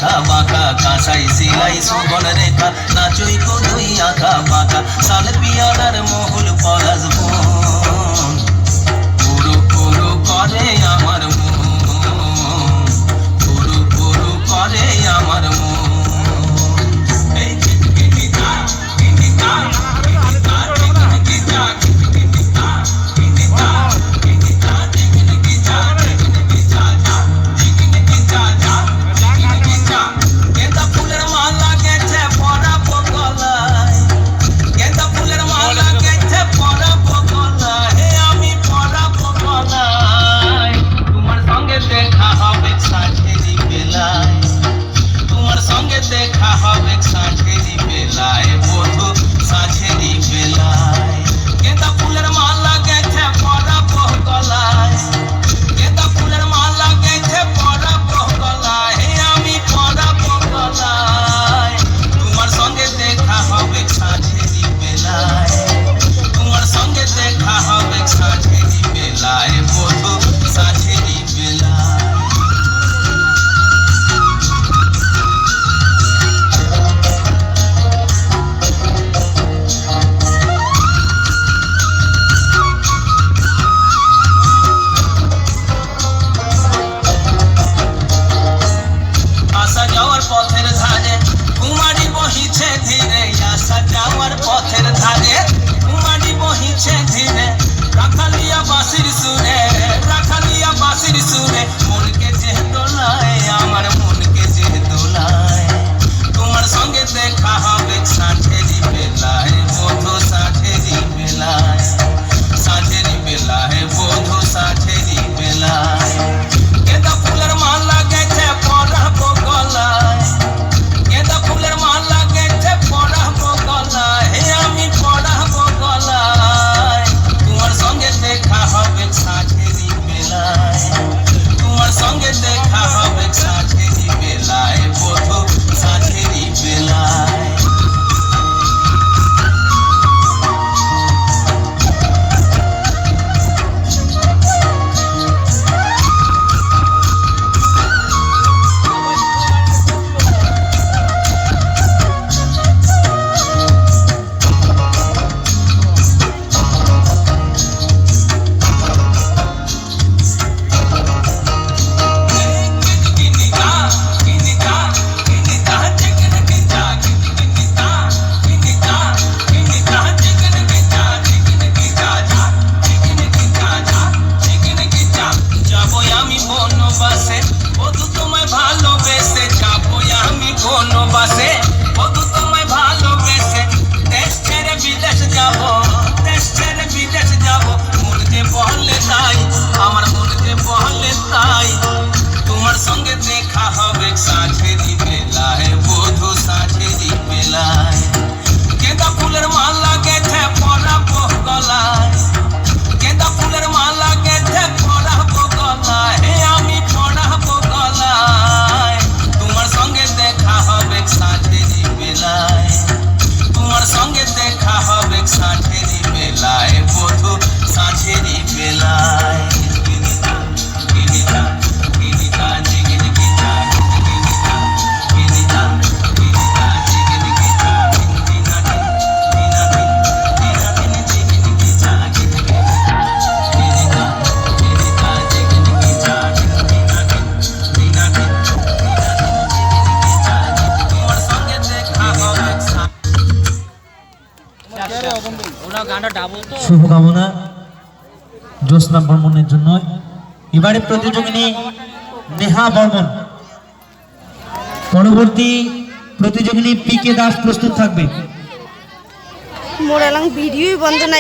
আঁকা বাঁকা কাঁসাই সিলাই সুবল রেখা নাচই কদই আঁকা বাঁকা সাল পিয়ালার মহুল পলাশ বন পুরু পুরু করে আমার মন পুরু পুরু করে আমার মন দেখা হবে সাঁঝেরি বেলায় বধূ সাঁঝেরি বেলায় গেঁদা ফুলের মালা গেছে পরাবো গলায় গেঁদা ফুলের মালা গেছে পরাবো গলায় আমি পরাবো গলায় তোমার সঙ্গে দেখা হবে সাঁঝেরি বেলায় তোমার সঙ্গে দেখা হবে সাঁঝেরি বেলায় বধূ সাঁঝেরি বেলায় পথের ধারে কুমারী বহিছে ধীরে আসা যাওয়ার পথের ধারে কুমারী বহিছে ধীরে রাখালিয়া বাঁশির সুরে রাখালিয়া বাঁশির সুরে মনকে যে দোলায় আমার মনকে যে দোলায় তোমার সঙ্গে দেখা হবে সাঁঝেরি বেলায় বধূ সাঁঝেরি বেলায় সাঁঝেরি বেলায় বধূ সাঁঝেরি বেলায় গেঁদা ফুলের মালা গেছে পরাবো গলায় গেঁদা ফুলের মালা গেছে পরাবো গলায় আমি পরাবো গলায় তোমার সঙ্গে দেখা হবে সাঁঝেরি বেলায় তোমার সঙ্গে দেখা হবে সাঁঝেরি বেলায় বধূ সাঁঝেরি বেলায় বনবাসে বধূ তোমায় ভালোবেসে দেশ ছেড়ে বিদেশ যাব দেশ ছেড়ে বিদেশ যাব মন যে বলে তাই আমার মন যে বলে তাই তোমার সঙ্গে দেখা হবে সাঁঝেরি বেলায় বধূ সাঁঝেরি বেলায় গেঁদা ফুলের মালা গেছে পরাবো গলায় গেঁদা ফুলের মালা গেছে পরাবো গলায় আমি পরাবো গলায় তোমার সঙ্গে দেখা হবে সাঁঝেরি বেলায় তোমার সঙ্গে দেখা হবে সাঁঝেরি বেলায় বধূ সাঁঝেরি বেলায় শুভকামনা জ্যোৎস্না বর্মনের জন্য। এবারে প্রতিযোগিনী নেহা বর্মন, পরবর্তী প্রতিযোগিনী পি কে দাস প্রস্তুত থাকবে। মোর এলাং ভিডিওই বন্ধ নাই।